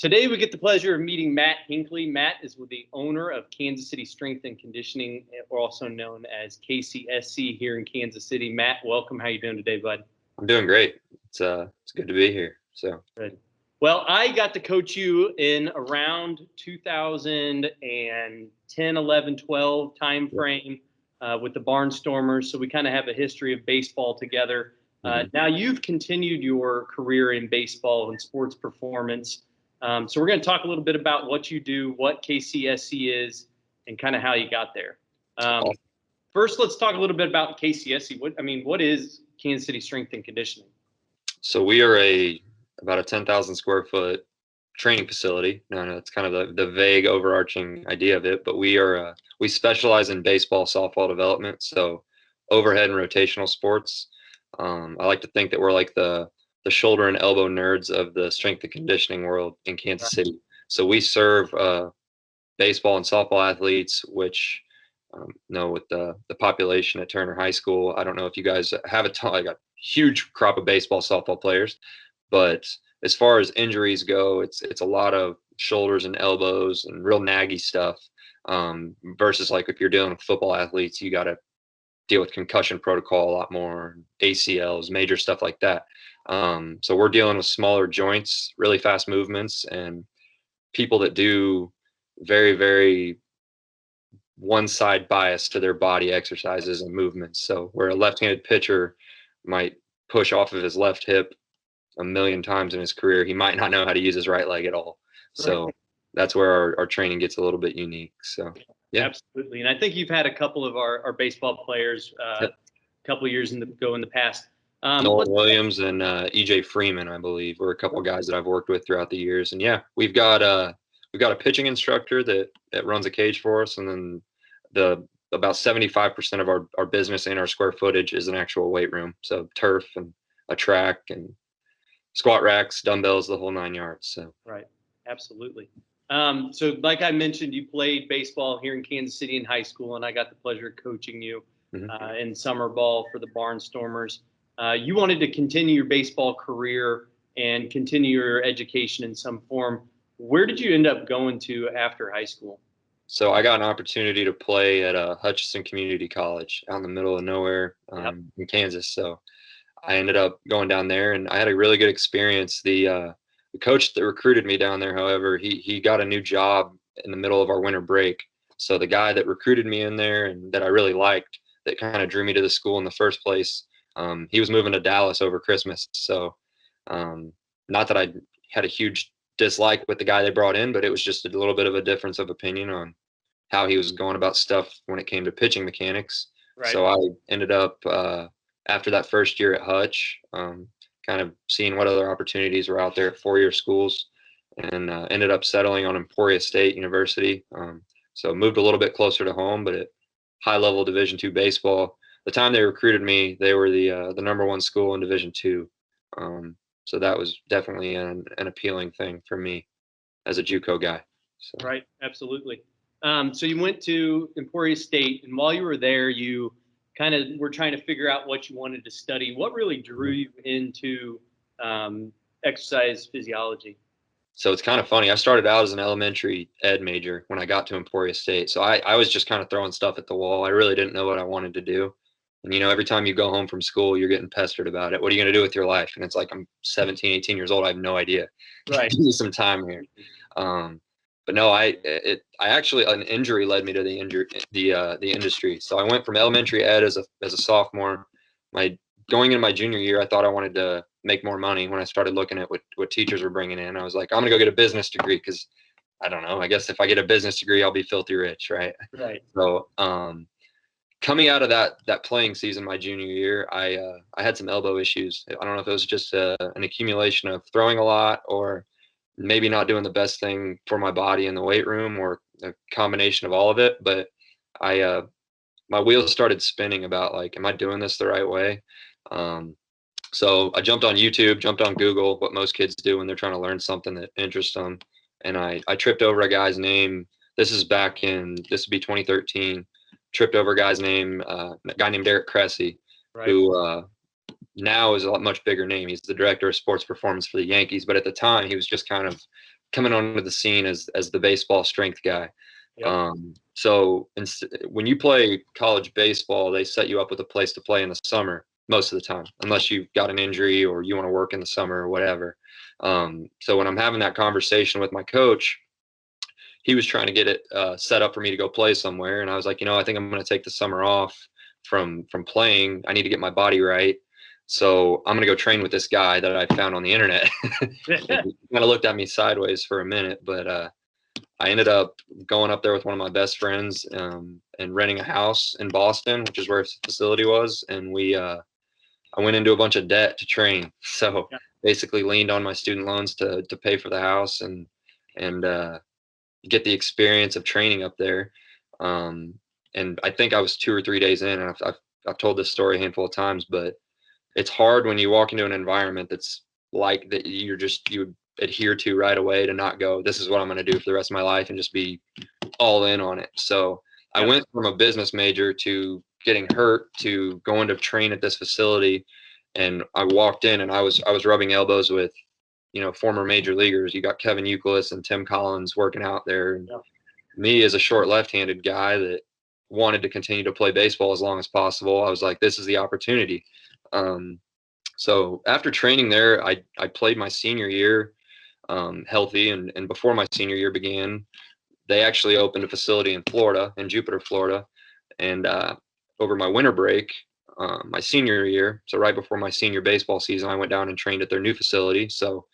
Today we get the pleasure of meeting Matt Hinkley. Matt is the owner of Kansas City Strength and Conditioning, or also known as KCSC here in Kansas City. Matt, welcome. How you doing today, bud? I'm doing great. It's good to be here. So good. Well, I got to coach you in around 2010, 11, 12 time frame with the Barnstormers. So we kind of have a history of baseball together. Now you've continued your career in baseball and sports performance. So we're going to talk a little bit about what you do, what KCSC is, and kind of how you got there. First, let's talk a little bit about KCSC. What is Kansas City Strength and Conditioning? So we are about a 10,000 square foot training facility. No, it's kind of the vague overarching idea of it, but we specialize in baseball, softball development. So overhead and rotational sports. I like to think that we're like the shoulder and elbow nerds of the strength and conditioning world in Kansas City. So we serve baseball and softball athletes, which with the population at Turner High School, I don't know if you guys have like a huge crop of baseball, softball players, but as far as injuries go, it's a lot of shoulders and elbows and real naggy stuff. Versus like if you're dealing with football athletes, you got to deal with concussion protocol a lot more, ACLs, major stuff like that. So we're dealing with smaller joints, really fast movements, and people that do very, very one side bias to their body exercises and movements. So where a left-handed pitcher might push off of his left hip a million times in his career, he might not know how to use his right leg at all. So that's where our training gets a little bit unique. So yeah, absolutely. And I think you've had a couple of our baseball players a couple of years in the past. Nolan Williams and EJ Freeman, I believe, were a couple of guys that I've worked with throughout the years. And yeah, we've got a pitching instructor that runs a cage for us, and then about 75% of our business and our square footage is an actual weight room. So turf and a track and squat racks, dumbbells, the whole 9 yards. So right, absolutely. So like I mentioned, you played baseball here in Kansas City in high school, and I got the pleasure of coaching you in summer ball for the Barnstormers. You wanted to continue your baseball career and continue your education in some form. Where did you end up going to after high school? So I got an opportunity to play at Hutchinson Community College out in the middle of nowhere in Kansas. So I ended up going down there, and I had a really good experience. The coach that recruited me down there, however, he got a new job in the middle of our winter break. So the guy that recruited me in there and that I really liked, that kind of drew me to the school in the first place, he was moving to Dallas over Christmas. So not that I had a huge dislike with the guy they brought in, but it was just a little bit of a difference of opinion on how he was going about stuff when it came to pitching mechanics. Right. So I ended up after that first year at Hutch, kind of seeing what other opportunities were out there at four-year schools, and ended up settling on Emporia State University. So moved a little bit closer to home, but at high-level Division II baseball. The time they recruited me, they were the #1 school in Division II. So that was definitely an appealing thing for me as a JUCO guy. So. Right, absolutely. So you went to Emporia State, and while you were there, you kind of were trying to figure out what you wanted to study. What really drew you into exercise physiology? So it's kind of funny. I started out as an elementary ed major when I got to Emporia State. So I was just kind of throwing stuff at the wall. I really didn't know what I wanted to do. And, every time you go home from school, you're getting pestered about it. What are you going to do with your life? And it's like, I'm 17, 18 years old. I have no idea. Right. Give me some time here. But no, I actually, an injury led me to the industry. So I went from elementary ed as a sophomore. Going into my junior year, I thought I wanted to make more money. When I started looking at what teachers were bringing in, I was like, I'm going to go get a business degree, because I don't know. I guess if I get a business degree, I'll be filthy rich, right? Right. So coming out of that playing season, my junior year, I had some elbow issues. I don't know if it was just an accumulation of throwing a lot, or maybe not doing the best thing for my body in the weight room, or a combination of all of it. But my wheels started spinning about, like, am I doing this the right way? So I jumped on YouTube, jumped on Google, what most kids do when they're trying to learn something that interests them. And I tripped over a guy's name. This would be 2013. Tripped over a guy's name, a guy named CRESSEY, right, who now is a much bigger name. He's the director of sports performance for the Yankees, but at the time he was just kind of coming onto the scene as the baseball strength guy. Yep. So when you play college baseball, they set you up with a place to play in the summer most of the time, unless you've got an injury or you want to work in the summer or whatever. So when I'm having that conversation with my coach, he was trying to get it set up for me to go play somewhere, and I was like, I think I'm going to take the summer off from playing. I need to get my body right. So I'm going to go train with this guy that I found on the internet. He kind of looked at me sideways for a minute, but I ended up going up there with one of my best friends and renting a house in Boston, which is where his facility was. And I went into a bunch of debt to train. So basically leaned on my student loans to pay for the house and get the experience of training up there. And I think I was 2 or 3 days in, and I've told this story a handful of times, but it's hard when you walk into an environment that's like that you adhere to right away to not go, this is what I'm going to do for the rest of my life, and just be all in on it. So I went from a business major to getting hurt to going to train at this facility. And I walked in and I was rubbing elbows with, former major leaguers. You got Kevin Youkilis and Tim Collins working out there. And me as a short left-handed guy that wanted to continue to play baseball as long as possible, I was like, this is the opportunity. So after training there, I played my senior year healthy. And before my senior year began, they actually opened a facility in Florida, in Jupiter, Florida. And over my winter break, my senior year, so right before my senior baseball season, I went down and trained at their new facility. So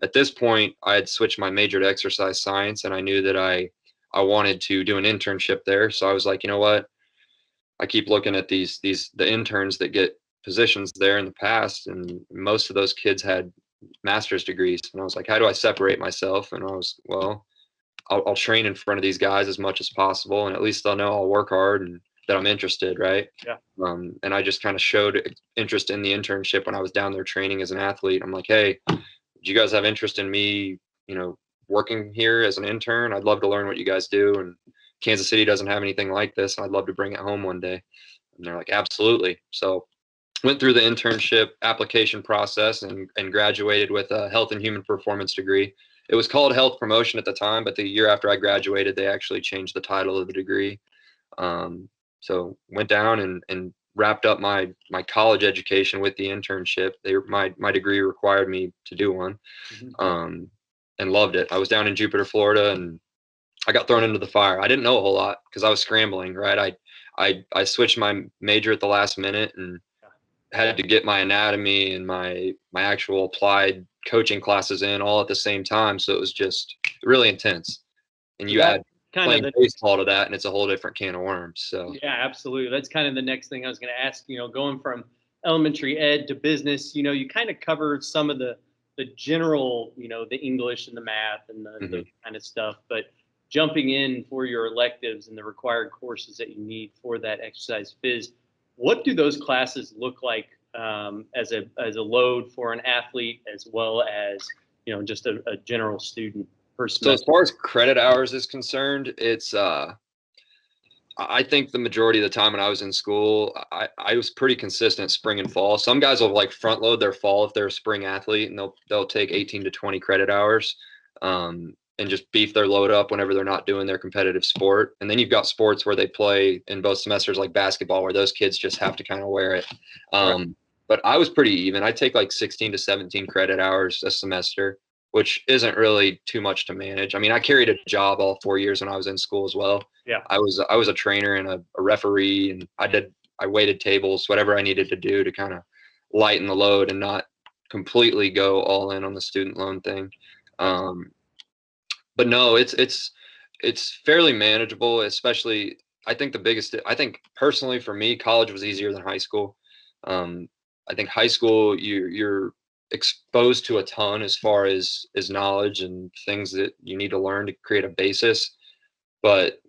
at this point, I had switched my major to exercise science, and I knew that I wanted to do an internship there. So I was like, you know what? I keep looking at the interns that get positions there in the past, and most of those kids had master's degrees. And I was like, how do I separate myself? And I was, well, I'll train in front of these guys as much as possible, and at least they'll know I'll work hard and that I'm interested, right? Yeah. And I just kind of showed interest in the internship when I was down there training as an athlete. I'm like, hey, do you guys have interest in me, working here as an intern? I'd love to learn what you guys do. And Kansas City doesn't have anything like this, and I'd love to bring it home one day. And they're like, absolutely. So went through the internship application process and graduated with a health and human performance degree. It was called health promotion at the time, but the year after I graduated, they actually changed the title of the degree. So went down and wrapped up my college education with the internship. My degree required me to do one, and loved it. I was down in Jupiter, Florida, and I got thrown into the fire. I didn't know a whole lot because I was scrambling, right? I switched my major at the last minute and had to get my anatomy and my actual applied coaching classes in all at the same time. So it was just really intense. And you add playing baseball to that, and it's a whole different can of worms. So yeah, absolutely. That's kind of the next thing I was going to ask. Going from elementary ed to business, you kind of covered some of the general, the English and the math and the kind of stuff, but jumping in for your electives and the required courses that you need for that exercise phys, what do those classes look like as a load for an athlete as well as just a general student per semester? So as far as credit hours is concerned, it's I think the majority of the time when I was in school, I was pretty consistent spring and fall. Some guys will like front load their fall if they're a spring athlete, and they'll take 18 to 20 credit hours and just beef their load up whenever they're not doing their competitive sport. And then you've got sports where they play in both semesters, like basketball, where those kids just have to kind of wear it. But I was pretty even. I take like 16 to 17 credit hours a semester, which isn't really too much to manage. I mean, I carried a job all 4 years when I was in school as well. Yeah. I was a trainer and a referee, and I waited tables, whatever I needed to do to kind of lighten the load and not completely go all in on the student loan thing. But no, it's fairly manageable, especially I think personally for me, college was easier than high school. I think high school, you're exposed to a ton as far as knowledge and things that you need to learn to create a basis. But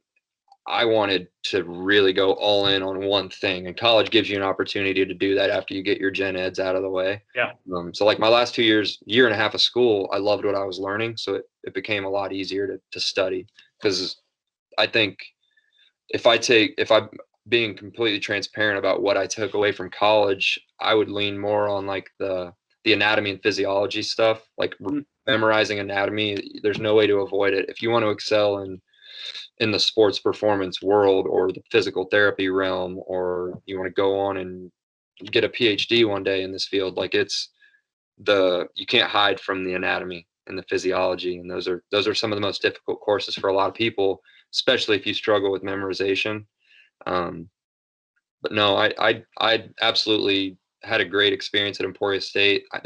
I wanted to really go all in on one thing, and college gives you an opportunity to do that after you get your gen eds out of the way. Yeah. So like my last 2 years, year and a half of school, I loved what I was learning. So it became a lot easier to study, because I think if I'm being completely transparent about what I took away from college, I would lean more on like the the anatomy and physiology stuff, like Mhm. memorizing anatomy, there's no way to avoid it. If you want to excel in the sports performance world or the physical therapy realm, or you want to go on and get a PhD one day in this field, like you can't hide from the anatomy and the physiology, and those are some of the most difficult courses for a lot of people, especially if you struggle with memorization. But no, I absolutely had a great experience at Emporia State. I've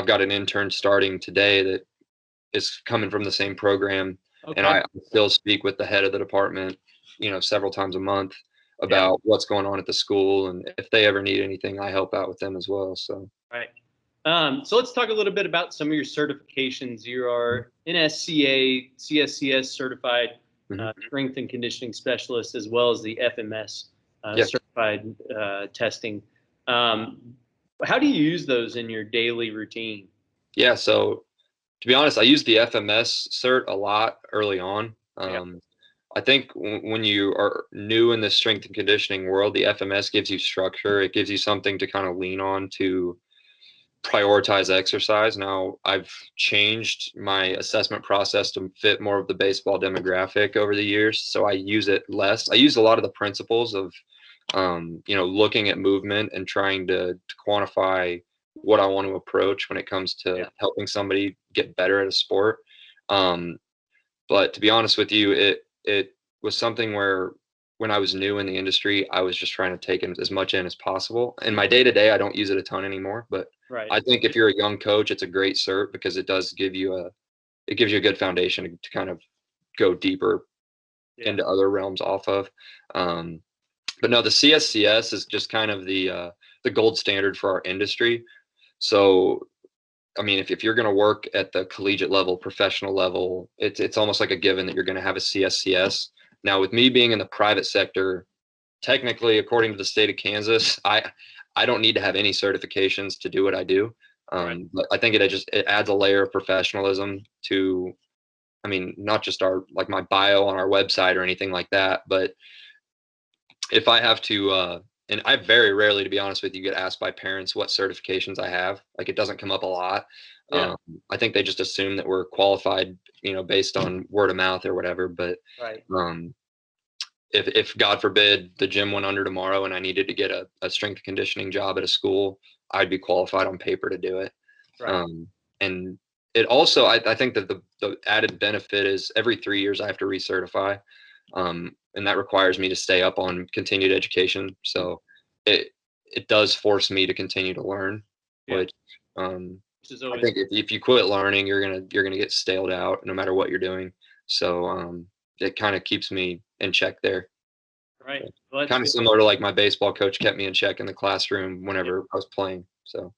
got an intern starting today that is coming from the same program, and Okay. I still speak with the head of the department, several times a month Yeah. about what's going on at the school, and if they ever need anything, I help out with them as well. So. Right. So let's talk a little bit about some of your certifications. You are NSCA-CSCS certified Mhm. strength and conditioning specialist, as well as the FMS Yeah. certified testing. How do you use those in your daily routine? Yeah. So to be honest, I used the FMS cert a lot early on. Yeah. I think when you are new in the strength and conditioning world, the FMS gives you structure. It gives you something to kind of lean on to prioritize exercise. Now, I've changed my assessment process to fit more of the baseball demographic over the years, so I use it less. I use a lot of the principles of, looking at movement and trying to quantify what I want to approach when it comes to Yeah. helping somebody get better at a sport. Um, but to be honest with you, it was something where when I was new in the industry, I was just trying to take in as much in as possible. In my day to day, I don't use it a ton anymore, but Right. I think if you're a young coach, it's a great cert because it gives you a good foundation to kind of go deeper Yeah. into other realms off of. Um, but no, the CSCS is just kind of the gold standard for our industry. So I mean, if you're going to work at the collegiate level, professional level, it's almost like a given that you're going to have a CSCS. Now, with me being in the private sector, technically, according to the state of Kansas, I don't need to have any certifications to do what I do. Right. But I think it adds a layer of professionalism to, I mean, not just my bio on our website or anything like that, but if I have to, and I very rarely, to be honest with you, get asked by parents what certifications I have. Like it doesn't come up a lot. Yeah. I think they just assume that we're qualified, based on word of mouth or whatever. But Right. um, if God forbid the gym went under tomorrow and I needed to get a strength and conditioning job at a school, I'd be qualified on paper to do it. Right. And it also, I think that the added benefit is every 3 years I have to recertify. And that requires me to stay up on continued education. So it does force me to continue to learn, Yeah. which Which is I always think if you quit learning, you're gonna get staled out no matter what you're doing. So it kind of keeps me in check there. right. So, Well, that's kind of good. similar to like my baseball coach kept me in check in the classroom Yeah. whenever I was playing. So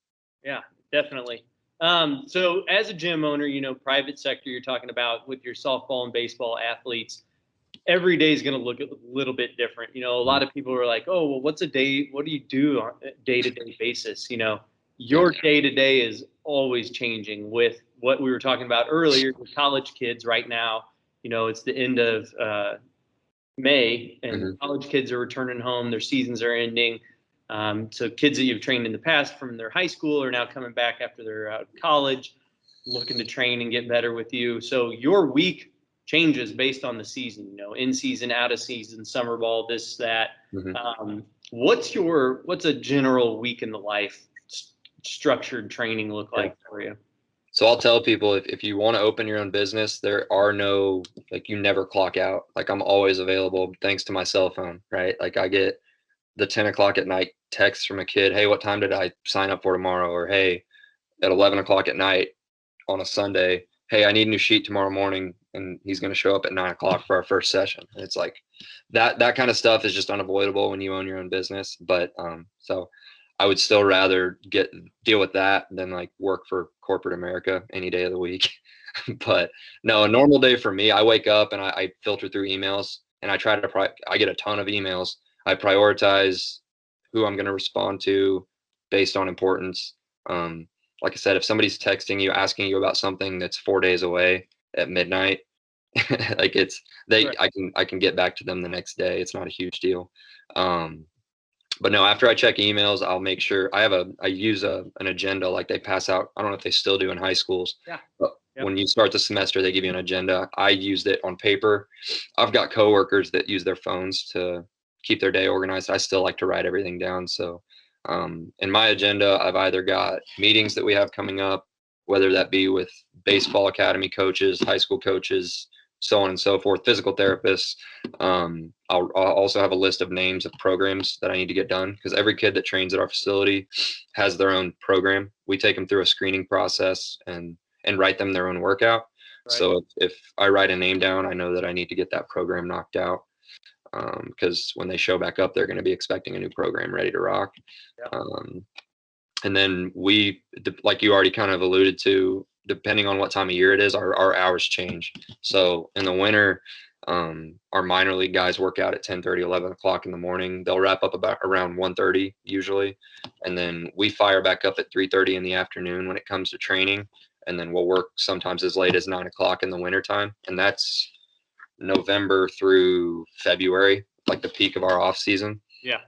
Yeah, definitely. So as a gym owner, private sector, you're talking about with your softball and baseball athletes, every day is going to look a little bit different. A lot of people are like, oh, well, what's a day? What do you do on a day-to-day basis? yeah, Your day-to-day is always changing with what we were talking about earlier with college kids right now. It's the end of May, and hmm college kids are returning home. Their seasons are ending. So kids that you've trained in the past from their high school are now coming back after they're out of college, looking to train and get better with you. So your week changes based on the season. In season, out of season, summer ball, this, that. hmm What's a general week in the life structured training look yeah. like for you? So I'll tell people if you want to open your own business, there are no, like, you never clock out. Like I'm always available thanks to my cell phone, right? Like I get the 10 o'clock at night text from a kid, hey, what time did I sign up for tomorrow? Or hey, at 11 o'clock at night on a Sunday, hey, I need a new sheet tomorrow morning, and he's going to show up at 9 o'clock for our first session. And it's like that kind of stuff is just unavoidable when you own your own business. But so I would still rather deal with that than like work for corporate America any day of the week. But no, a normal day for me, I wake up and I filter through emails, and I get a ton of emails. I prioritize who I'm going to respond to based on importance. Like I said, if somebody's texting you asking you about something that's 4 days away at midnight, like Right. I can get back to them the next day. It's not a huge deal. Um, But no, after I check emails, I'll make sure I use an agenda like they pass out. I don't know if they still do in high schools. Yeah. But Yep. when you start the semester, they give you an agenda. I used it on paper. I've got coworkers that use their phones to keep their day organized. I still like to write everything down. So in my agenda, I've either got meetings that we have coming up, whether that be with baseball academy coaches, high school coaches, so on and so forth, physical therapists. I'll also have a list of names of programs that I need to get done, because every kid that trains at our facility has their own program. We take them through a screening process and write them their own workout. Right. So if I write a name down, I know that I need to get that program knocked out, because when they show back up, they're going to be expecting a new program ready to rock. Yeah. And then like you already kind of alluded to, depending on what time of year it is, our hours change. So in the winter, our minor league guys work out at 10:30, 11 o'clock in the morning. They'll wrap up about around 1:30 usually. And then we fire back up at 3:30 in the afternoon when it comes to training. And then we'll work sometimes as late as 9 o'clock in the wintertime. And that's November through February, like the peak of our off season. Yeah.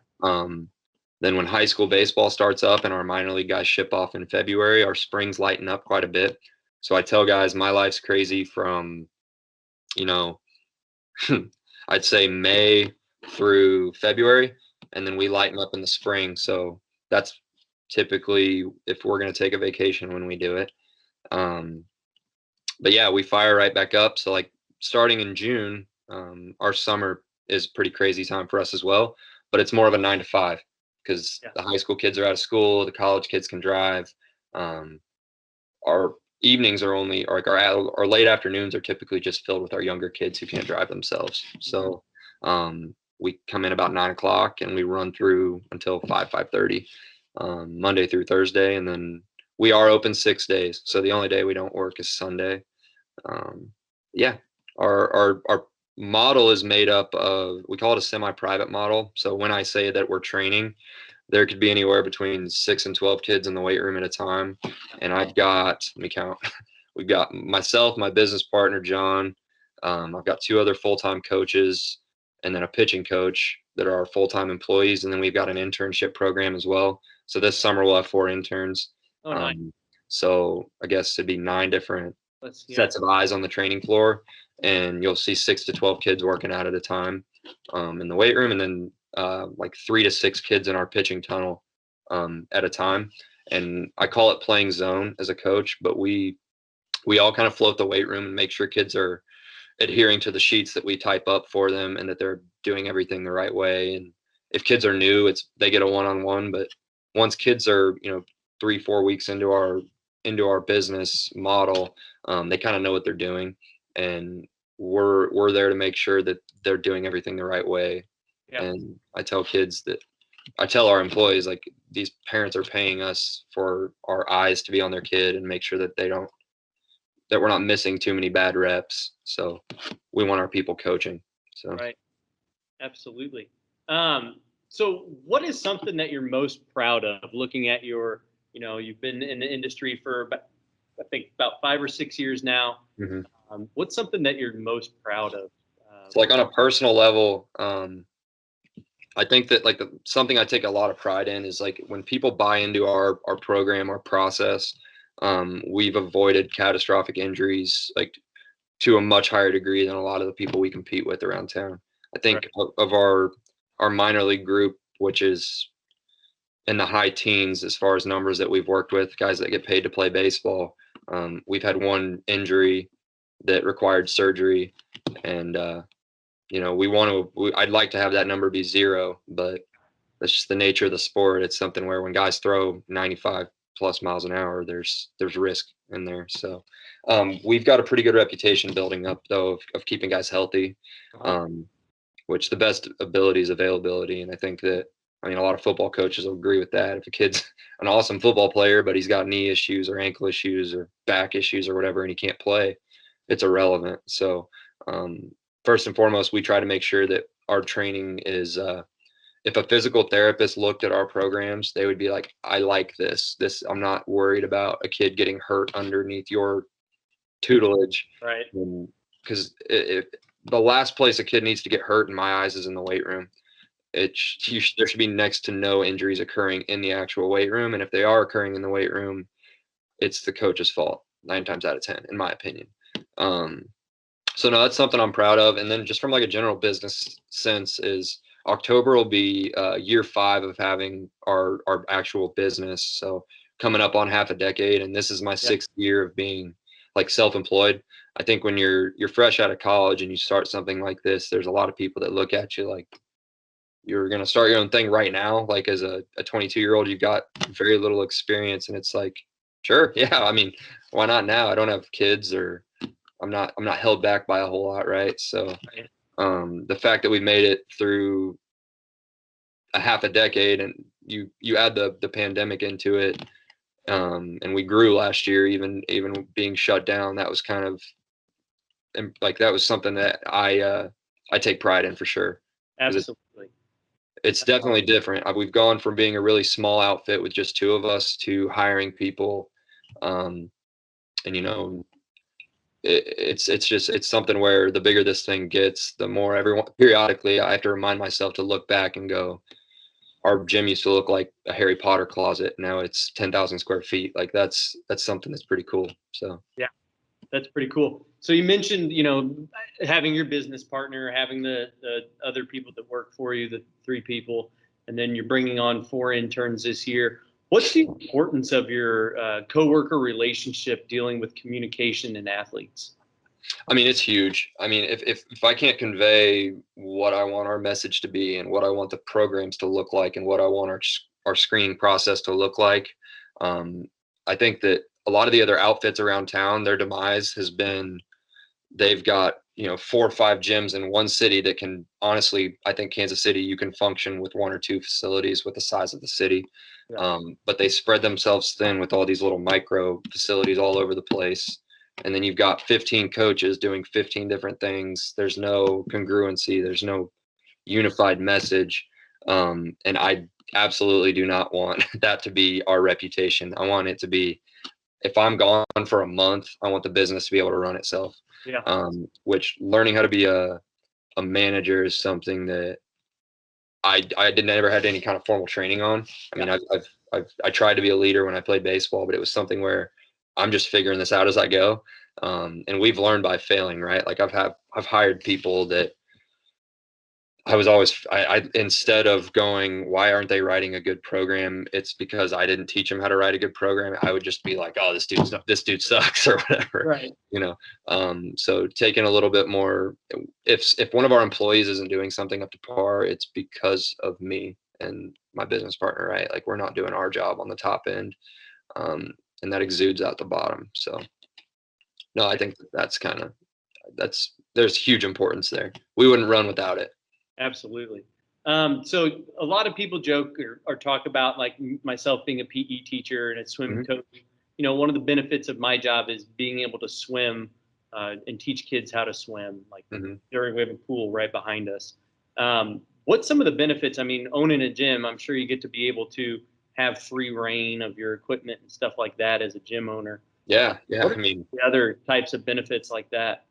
Then when high school baseball starts up and our minor league guys ship off in February, our springs lighten up quite a bit. So I tell guys my life's crazy from, I'd say May through February, and then we lighten up in the spring. So that's typically if we're going to take a vacation when we do it. But yeah, we fire right back up. So like starting in June, our summer is pretty crazy time for us as well, but it's more of a 9 to 5. Because the high school kids are out of school, the college kids can drive. Our evenings are only, or like our late afternoons are typically just filled with our younger kids who can't drive themselves. So we come in about 9 o'clock and we run through until 5:30, Monday through Thursday, and then we are open 6 days. So the only day we don't work is Sunday. Our model is made up of, we call it a semi-private model. So when I say that we're training, there could be anywhere between 6 and 12 kids in the weight room at a time. And I've got, let me count, we've got myself, my business partner, John. I've got 2 other full-time coaches and then a pitching coach that are our full-time employees. And then we've got an internship program as well. So this summer we'll have 4 interns. Oh, nice. So I guess it'd be 9 different sets of eyes on the training floor, and you'll see 6 to 12 kids working out at a time in the weight room, and then like 3 to 6 kids in our pitching tunnel at a time. And I call it playing zone as a coach, but we all kind of float the weight room and make sure kids are adhering to the sheets that we type up for them and that they're doing everything the right way. And if kids are new, they get a one-on-one, but once kids are 3-4 weeks into our business model, they kind of know what they're doing, and we're there to make sure that they're doing everything the right way. Yeah. And I tell our employees, like, these parents are paying us for our eyes to be on their kid and make sure that that we're not missing too many bad reps. So we want our people coaching. So right. Absolutely. So what is something that you're most proud of, looking at you've been in the industry for I think about 5 or 6 years now. Mm-hmm. What's something that you're most proud of? So like on a personal level, I think that like something I take a lot of pride in is like when people buy into our program, our process, we've avoided catastrophic injuries like to a much higher degree than a lot of the people we compete with around town. I think of our minor league group, which is in the high teens as far as numbers that we've worked with, guys that get paid to play baseball. We've had 1 injury that required surgery, and I'd like to have that number be 0, but that's just the nature of the sport. It's something where when guys throw 95 plus miles an hour, there's risk in there. So we've got a pretty good reputation building up though of keeping guys healthy, which the best ability is availability. And I think that, a lot of football coaches will agree with that. If a kid's an awesome football player, but he's got knee issues or ankle issues or back issues or whatever, and he can't play, it's irrelevant. So first and foremost, we try to make sure that our training is, if a physical therapist looked at our programs, they would be like, I like this. I'm not worried about a kid getting hurt underneath your tutelage. Right. Because the last place a kid needs to get hurt in my eyes is in the weight room. there should be next to no injuries occurring in the actual weight room. And if they are occurring in the weight room, it's the coach's fault 9 times out of 10, in my opinion. So no, that's something I'm proud of. And then just from like a general business sense is October will be year 5 of having our actual business. So coming up on half a decade, and this is my 6th year of being like self-employed. I think when you're fresh out of college and you start something like this, there's a lot of people that look at you like you're going to start your own thing right now. Like as a 22-year-old, you've got very little experience, and it's like, sure, yeah. I mean, why not now? I don't have kids, or I'm not held back by a whole lot, right? So the fact that we made it through a half a decade, and you add the pandemic into it, and we grew last year, even being shut down, that was kind of, and like that was something that I take pride in for sure. Absolutely. It's definitely different. We've gone from being a really small outfit with just 2 of us to hiring people, and you know, it's something where the bigger this thing gets, the more everyone, periodically I have to remind myself to look back and go, our gym used to look like a Harry Potter closet. Now it's 10,000 square feet. Like that's something that's pretty cool. So yeah, that's pretty cool. So you mentioned, having your business partner, having the other people that work for you, the 3 people, and then you're bringing on 4 interns this year. What's the importance of your coworker relationship dealing with communication and athletes? I mean, it's huge. I mean, if I can't convey what I want our message to be and what I want the programs to look like and what I want our screening process to look like, I think that a lot of the other outfits around town, their demise has been, they've got 4 or 5 gyms in one city that can, honestly, I think Kansas City, you can function with 1 or 2 facilities with the size of the city. Yeah. But they spread themselves thin with all these little micro facilities all over the place. And then you've got 15 coaches doing 15 different things. There's no congruency. There's no unified message. And I absolutely do not want that to be our reputation. I want it to be, if I'm gone for a month, I want the business to be able to run itself. Yeah. Which learning how to be a manager is something that I never had any kind of formal training on. I mean, I tried to be a leader when I played baseball, but it was something where I'm just figuring this out as I go. And we've learned by failing, right? Like I've hired people that I was always, instead of going, why aren't they writing a good program? It's because I didn't teach them how to write a good program. I would just be like, oh, this dude sucks or whatever, Right. So taking a little bit more, if one of our employees isn't doing something up to par, it's because of me and my business partner, right? Like we're not doing our job on the top end. And that exudes out the bottom. So no, I think there's huge importance there. We wouldn't run without it. Absolutely. So a lot of people joke or talk about, like myself being a PE teacher and a swim coach. One of the benefits of my job is being able to swim and teach kids how to swim. Like we have a pool right behind us. What's some of the benefits? I mean, owning a gym, I'm sure you get to be able to have free reign of your equipment and stuff like that as a gym owner. Yeah. I mean, the other types of benefits like that.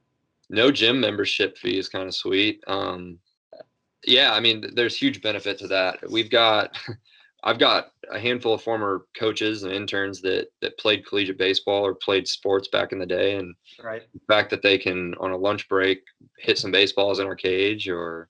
No gym membership fee is kind of sweet. Yeah, I mean, there's huge benefit to that. I've got a handful of former coaches and interns that played collegiate baseball or played sports back in the day. And right. The fact that they can, on a lunch break, hit some baseballs in our cage or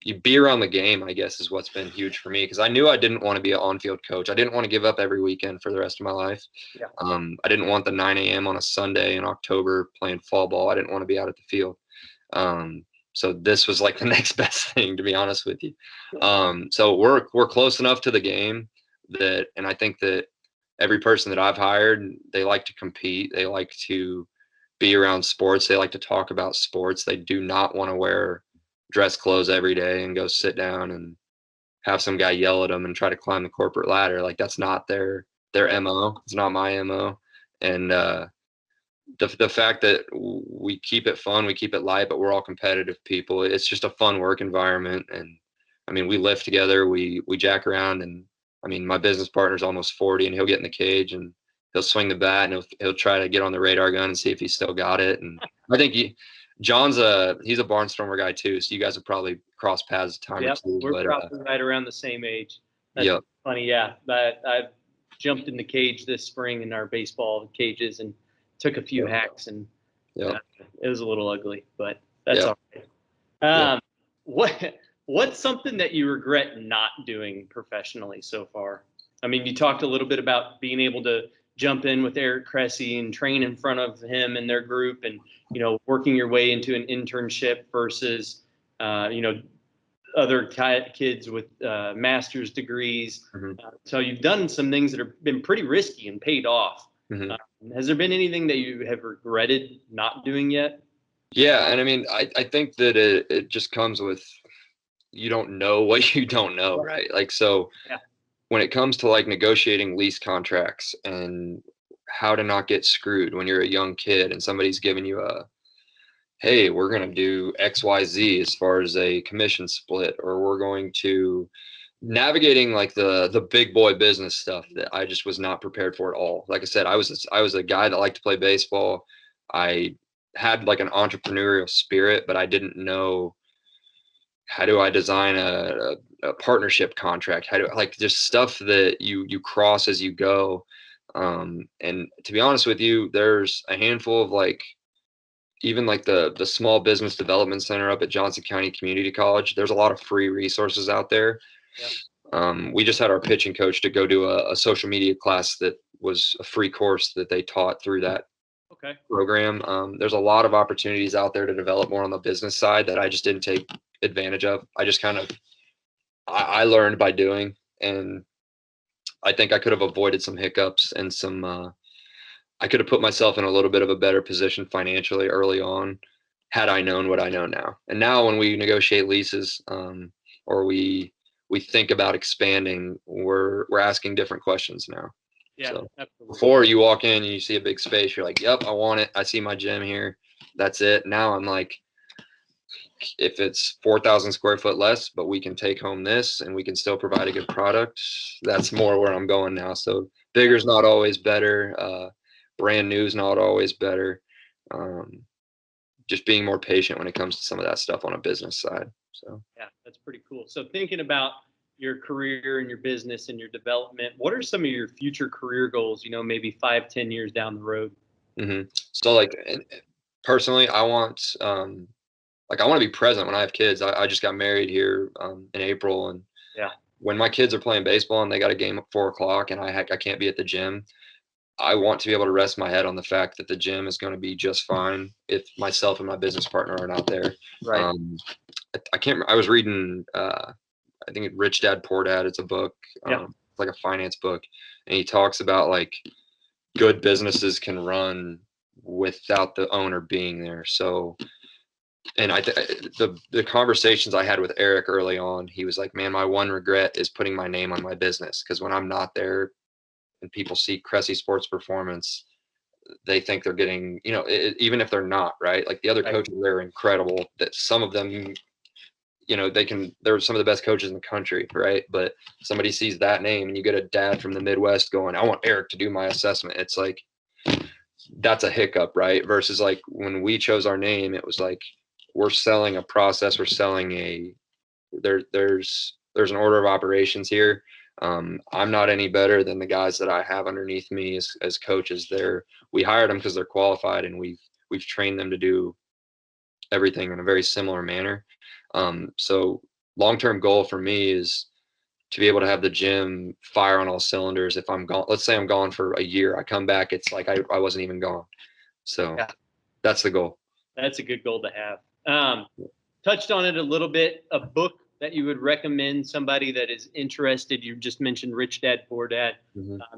you be around the game, I guess, is what's been huge for me. Because I knew I didn't want to be an on-field coach. I didn't want to give up every weekend for the rest of my life. Yeah. I didn't want the 9 a.m. on a Sunday in October playing fall ball. I didn't want to be out at the field. So this was like the next best thing, to be honest with you. So we're close enough to the game and I think that every person that I've hired, they like to compete. They like to be around sports. They like to talk about sports. They do not want to wear dress clothes every day and go sit down and have some guy yell at them and try to climb the corporate ladder. Like that's not their MO. It's not my MO. And the fact that we keep it fun, we keep it light, but we're all competitive people. It's just a fun work environment. And I mean, we lift together, we jack around, and I mean, my business partner's almost 40 and he'll get in the cage and he'll swing the bat and he'll try to get on the radar gun and see if he's still got it. And I think John's he's a barnstormer guy too, so you guys have probably crossed paths a time or two. We're probably right around the same age. That's Yep. funny, yeah. But I've jumped in the cage this spring in our baseball cages and took a few hacks, and it was a little ugly, but that's all right. What's something that you regret not doing professionally so far? I mean, you talked a little bit about being able to jump in with Eric CRESSEY and train in front of him and their group, and working your way into an internship versus other kids with master's degrees. So you've done some things that have been pretty risky and paid off. Has there been anything that you have regretted not doing yet? Yeah, and I mean, I think that it just comes with, you don't know what you don't know, right? Like, so when it comes to like negotiating lease contracts and how to not get screwed when you're a young kid and somebody's giving you hey, we're going to do XYZ as far as a commission split, or we're going to navigating like the big boy business stuff that I just was not prepared for at all. Like I said, I was a guy that liked to play baseball. I had like an entrepreneurial spirit, but I didn't know, how do I design a partnership contract? How do like just stuff that you cross as you go. And to be honest with you, there's a handful of like, even like the small business development center up at Johnson County Community College, there's a lot of free resources out there. We just had our pitching coach to go do a social media class that was a free course that they taught through that program. There's a lot of opportunities out there to develop more on the business side that I just didn't take advantage of. I just kind of, I learned by doing, and I think I could have avoided some hiccups and some, I could have put myself in a little bit of a better position financially early on had I known what I know now. And now when we negotiate leases, or we think about expanding, we're asking different questions now. So before you walk in and you see a big space, you're like, yep, I want it. I see my gym here. That's it. Now I'm like, if it's 4,000 square foot less, but we can take home this and we can still provide a good product, that's more where I'm going now. So bigger is not always better. Brand new is not always better. Just being more patient when it comes to some of that stuff on a business side. So yeah, that's pretty cool. So thinking about your career and your business and your development, what are some of your future career goals, maybe 5-10 years down the road? So like personally, I want to be present when I have kids. I just got married here in April, and when my kids are playing baseball and they got a game at 4:00 and I can't be at the gym, I want to be able to rest my head on the fact that the gym is going to be just fine if myself and my business partner are not there. Right. I was reading, I think Rich Dad Poor Dad. It's a book, it's like a finance book. And he talks about like good businesses can run without the owner being there. So, and the conversations I had with Eric early on, he was like, man, my one regret is putting my name on my business. Cause when I'm not there, and people see CRESSEY Sports Performance, they think they're getting, even if they're not, right? Like the other coaches, they're incredible. That some of them, they're some of the best coaches in the country, right? But somebody sees that name and you get a dad from the Midwest going, I want Eric to do my assessment. It's like, that's a hiccup, right? Versus like when we chose our name, it was like, we're selling a process, we're selling there's an order of operations here. I'm not any better than the guys that I have underneath me as coaches. We hired them because they're qualified, and we've trained them to do everything in a very similar manner. So long-term goal for me is to be able to have the gym fire on all cylinders. If I'm gone, let's say I'm gone for a year, I come back, it's like I wasn't even gone. So that's the goal. That's a good goal to have. Touched on it a little bit, a book that you would recommend somebody that is interested. You just mentioned Rich Dad Poor Dad.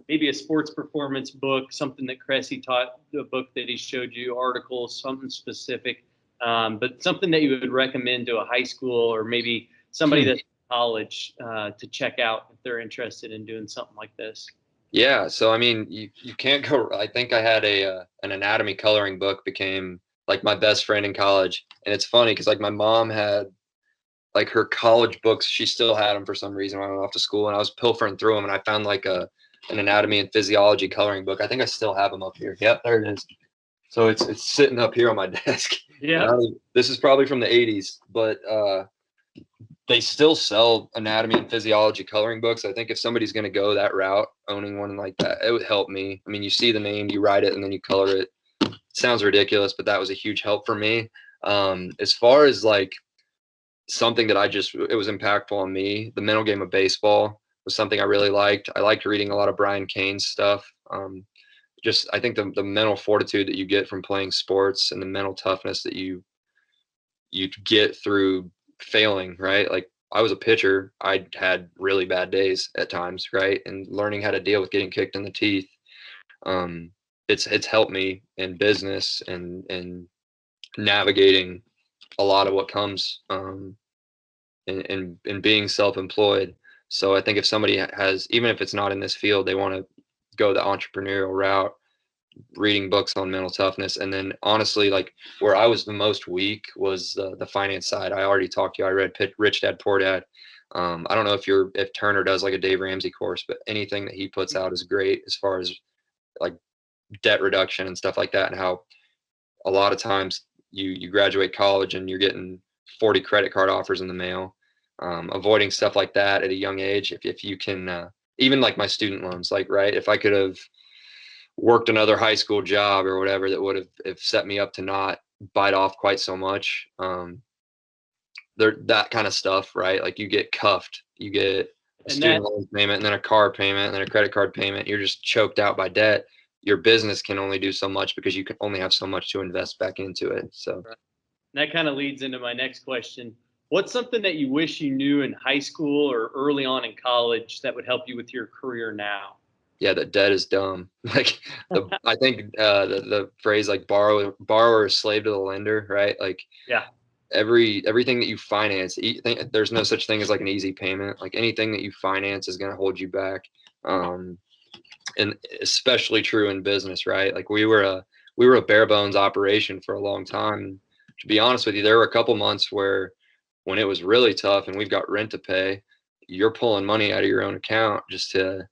Maybe a sports performance book, something that CRESSEY taught, the book that he showed you, articles, something specific, but something that you would recommend to a high school or maybe somebody that's in college to check out if they're interested in doing something like this. Yeah, so I mean, you can't go. I think I had an anatomy coloring book became like my best friend in college, and it's funny because like my mom had like her college books, she still had them for some reason when I went off to school, and I was pilfering through them, and I found like an anatomy and physiology coloring book. I think I still have them up here. Yep, there it is. So it's sitting up here on my desk. Yeah. This is probably from the 80s, but they still sell anatomy and physiology coloring books. I think if somebody's going to go that route, owning one like that, it would help me. I mean, you see the name, you write it, and then you color it. Sounds ridiculous, but that was a huge help for me. As far as like something that it was impactful on me, the mental game of baseball was something I really liked. I liked reading a lot of Brian Cain's stuff. I think the mental fortitude that you get from playing sports and the mental toughness that you get through failing, right? Like I was a pitcher. I had really bad days at times, right? And learning how to deal with getting kicked in the teeth. It's helped me in business and navigating a lot of what comes in being self-employed. So I think if somebody has, even if it's not in this field, they want to go the entrepreneurial route, reading books on mental toughness. And then honestly, like where I was the most weak was the finance side. I already talked to you. I read Rich Dad Poor Dad. I don't know if Turner does like a Dave Ramsey course, but anything that he puts out is great as far as like debt reduction and stuff like that, and how a lot of times you graduate college and you're getting 40 credit card offers in the mail. Avoiding stuff like that at a young age. If you can, even like my student loans, like, right, if I could have worked another high school job or whatever, that would have set me up to not bite off quite so much. That kind of stuff, right? Like you get cuffed, you get a student loan payment and then a car payment and then a credit card payment. You're just choked out by debt. Your business can only do so much because you can only have so much to invest back into it. So that kind of leads into my next question. What's something that you wish you knew in high school or early on in college that would help you with your career now? Yeah, that debt is dumb. Like I think the phrase like borrower is slave to the lender, right? Like yeah, everything that you finance, there's no such thing as like an easy payment. Like anything that you finance is going to hold you back. And especially true in business, right? Like we were a bare bones operation for a long time. To be honest with you, there were a couple months where when it was really tough and we've got rent to pay, you're pulling money out of your own account just to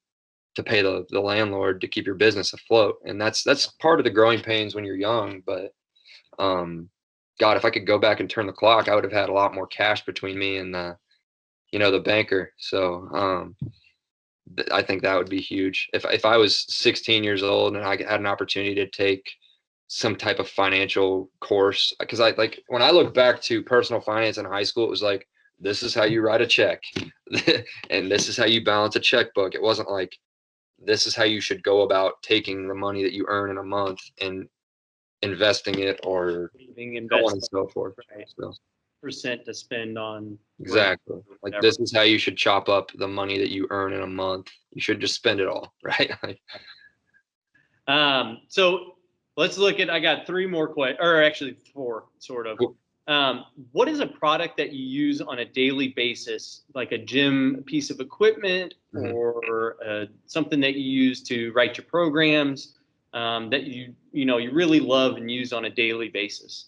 pay the landlord to keep your business afloat. And that's part of the growing pains when you're young. But God, if I could go back and turn the clock, I would have had a lot more cash between me and the banker. So I think that would be huge. If I was 16 years old and I had an opportunity to take some type of financial course, because I like when I look back to personal finance in high school, it was like, this is how you write a check and this is how you balance a checkbook. It wasn't like, this is how you should go about taking the money that you earn in a month and investing it or so on and so forth. Right. So, percent to spend on exactly. Like this is how you should chop up the money that you earn in a month. You should just spend it all, right? So let's look at, I got three more questions, or actually four, sort of. Cool. What is a product that you use on a daily basis, like a gym piece of equipment or something that you use to write your programs that you really love and use on a daily basis?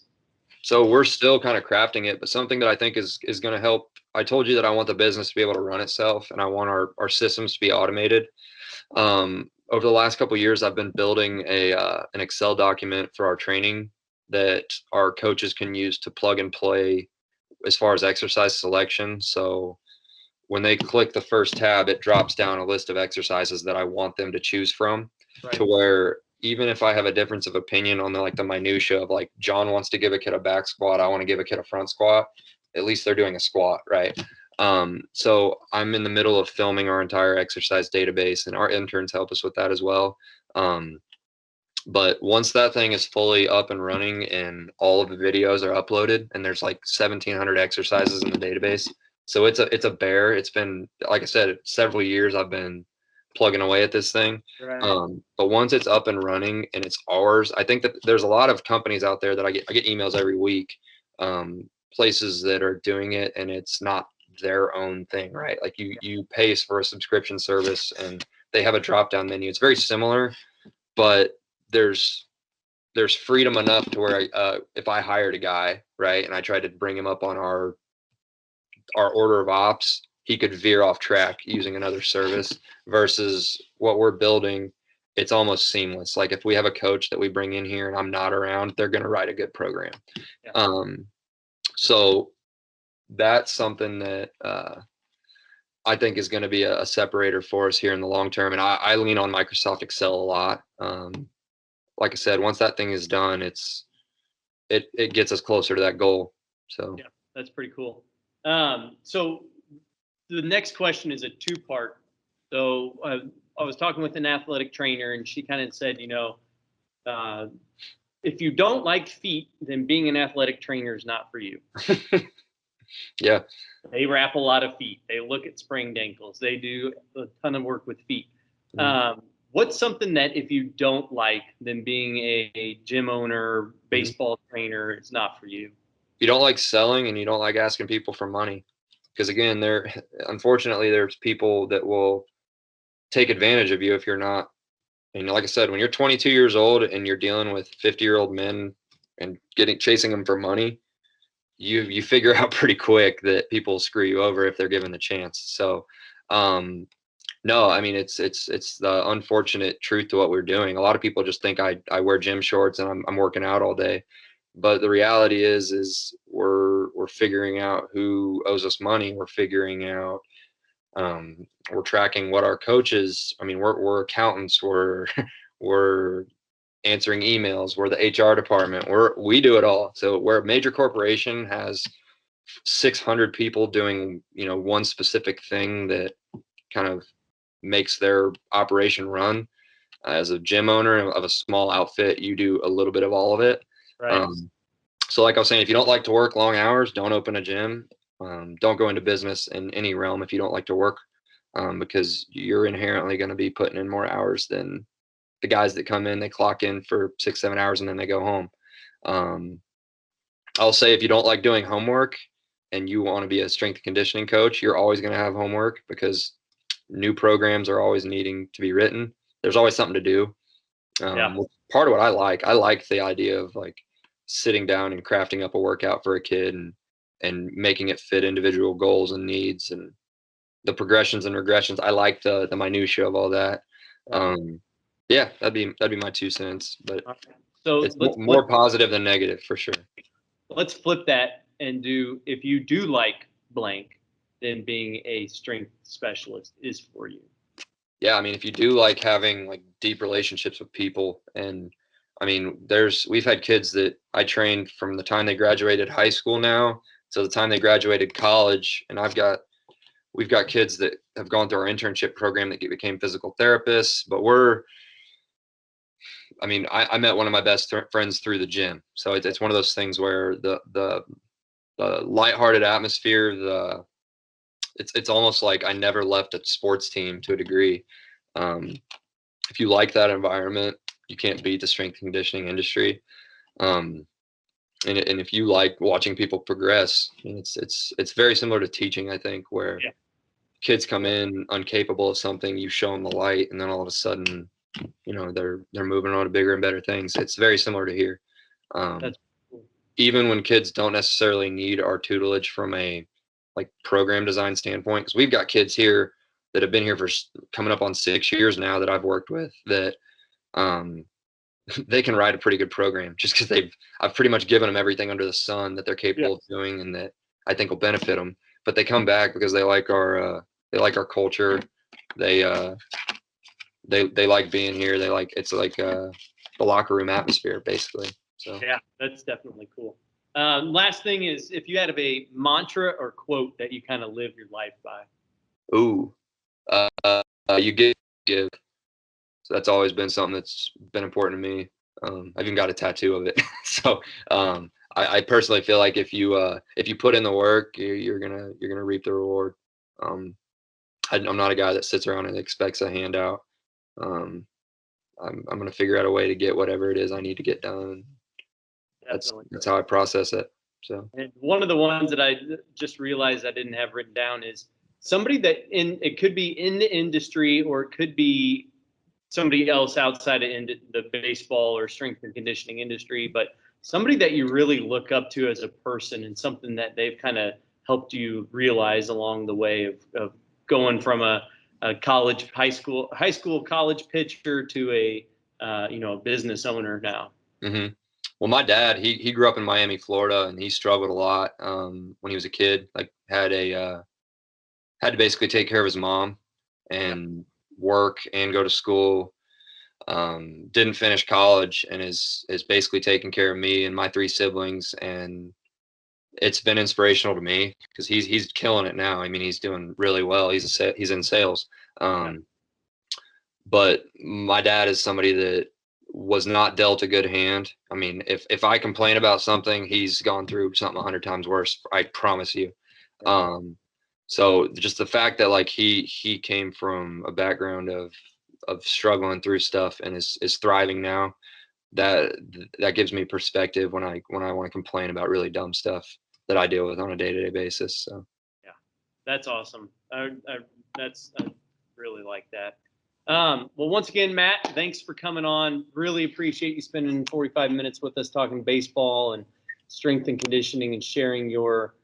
So we're still kind of crafting it, but something that I think is going to help. I told you that I want the business to be able to run itself and I want our systems to be automated. Over the last couple of years, I've been building an Excel document for our training that our coaches can use to plug and play as far as exercise selection. So when they click the first tab, it drops down a list of exercises that I want them to choose from, to where even if I have a difference of opinion on the minutia of like John wants to give a kid a back squat, I want to give a kid a front squat, at least they're doing a squat, right? So I'm in the middle of filming our entire exercise database, and our interns help us with that as well. But once that thing is fully up and running and all of the videos are uploaded, and there's like 1,700 exercises in the database, so it's a bear. It's been, like I said, several years I've been plugging away at this thing. Right. But once it's up and running and it's ours, I think that there's a lot of companies out there that I get emails every week, places that are doing it and it's not their own thing, right? Like you pay for a subscription service and they have a drop down menu. It's very similar, but there's freedom enough to where if I hired a guy, right, and I tried to bring him up on our order of ops, he could veer off track using another service, versus what we're building it's almost seamless. Like if we have a coach that we bring in here and I'm not around, they're going to write a good program. Yeah. So that's something that I think is going to be a separator for us here in the long term. And I lean on Microsoft Excel a lot. Like I said, once that thing is done, it gets us closer to that goal. So yeah, that's pretty cool. So the next question is a two-part. So I was talking with an athletic trainer, and she kind of said, if you don't like feet, then being an athletic trainer is not for you. yeah. They wrap a lot of feet. They look at sprained ankles. They do a ton of work with feet. What's something that if you don't like, then being a gym owner, baseball trainer, it's not for you? You don't like selling and you don't like asking people for money. Because again, unfortunately, there's people that will take advantage of you if you're not. And like I said, when you're 22 years old and you're dealing with 50-year-old men and chasing them for money, you figure out pretty quick that people screw you over if they're given the chance. So, no, I mean, it's the unfortunate truth to what we're doing. A lot of people just think I wear gym shorts and I'm working out all day. But the reality is we're figuring out who owes us money. We're figuring out, we're tracking what our coaches. I mean, we're accountants. We're answering emails. We're the HR department. We do it all. So where a major corporation has 600 people doing, one specific thing that kind of makes their operation run. As a gym owner of a small outfit, you do a little bit of all of it. Right. So like I was saying, if you don't like to work long hours, don't open a gym. Don't go into business in any realm if you don't like to work, because you're inherently going to be putting in more hours than the guys that come in. They clock in for 6-7 hours and then they go home. I'll say if you don't like doing homework and you want to be a strength and conditioning coach, you're always going to have homework because new programs are always needing to be written. There's always something to do. Part of what I like the idea of like sitting down and crafting up a workout for a kid and making it fit individual goals and needs and the progressions and regressions. I like the minutiae of all that. Yeah, that'd be my 2 cents, but so it's more positive than negative for sure. Let's flip that and do, if you do like blank, then being a strength specialist is for you. Yeah, I mean, if you do like having like deep relationships with people, and I mean, we've had kids that I trained from the time they graduated high school now to the time they graduated college, and we've got kids that have gone through our internship program that became physical therapists. But I met one of my best friends through the gym, so it's one of those things where the lighthearted atmosphere, it's almost like I never left a sports team to a degree. If you like that environment, you can't beat the strength and conditioning industry. And if you like watching people progress, it's very similar to teaching, I think, where kids come in incapable of something, you show them the light, and then all of a sudden, they're moving on to bigger and better things. It's very similar to here. That's cool. Even when kids don't necessarily need our tutelage from a like program design standpoint, because we've got kids here that have been here for coming up on 6 years now that I've worked with that they can write a pretty good program just because I've pretty much given them everything under the sun that they're capable of doing and that I think will benefit them. But they come back because they like our culture. They like being here. It's like the locker room atmosphere basically. So yeah, that's definitely cool. Last thing is, if you had a mantra or quote that you kind of live your life by. Ooh, you give. So that's always been something that's been important to me. I've even got a tattoo of it. So I personally feel like if you put in the work, you're gonna reap the reward. I'm not a guy that sits around and expects a handout. I'm gonna figure out a way to get whatever it is I need to get done. That's how I process it. So, and one of the ones that I just realized I didn't have written down is somebody that it could be in the industry or it could be somebody else outside of the baseball or strength and conditioning industry, but somebody that you really look up to as a person and something that they've kind of helped you realize along the way of going from a high school, college pitcher to a business owner now. Mm-hmm. Well, my dad, he grew up in Miami, Florida, and he struggled a lot when he was a kid. Like had to basically take care of his mom and work and go to school. Didn't finish college and is basically taking care of me and my 3 siblings. And it's been inspirational to me because he's killing it now. I mean, he's doing really well. He's in sales. But my dad is somebody that was not dealt a good hand. I mean, if I complain about something, he's gone through something 100 times worse. I promise you. So just the fact that like he came from a background of struggling through stuff and is thriving now, that gives me perspective when I want to complain about really dumb stuff that I deal with on a day-to-day basis. So yeah, that's awesome. I really like that. Well, once again, Matt, thanks for coming on. Really appreciate you spending 45 minutes with us talking baseball and strength and conditioning and sharing your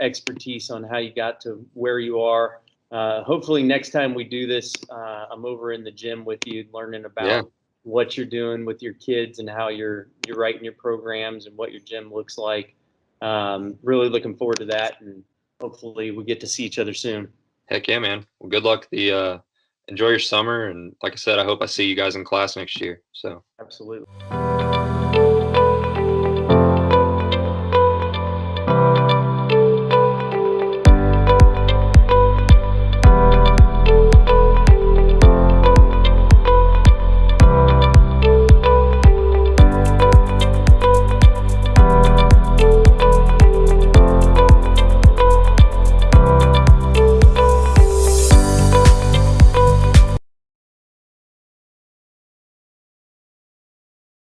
expertise on how you got to where you are. Hopefully next time we do this, I'm over in the gym with you learning about what you're doing with your kids and how you're writing your programs and what your gym looks like. Really looking forward to that, and hopefully we get to see each other soon. Heck yeah, man. Well, good luck. Enjoy your summer, and like I said, I hope I see you guys in class next year. So absolutely.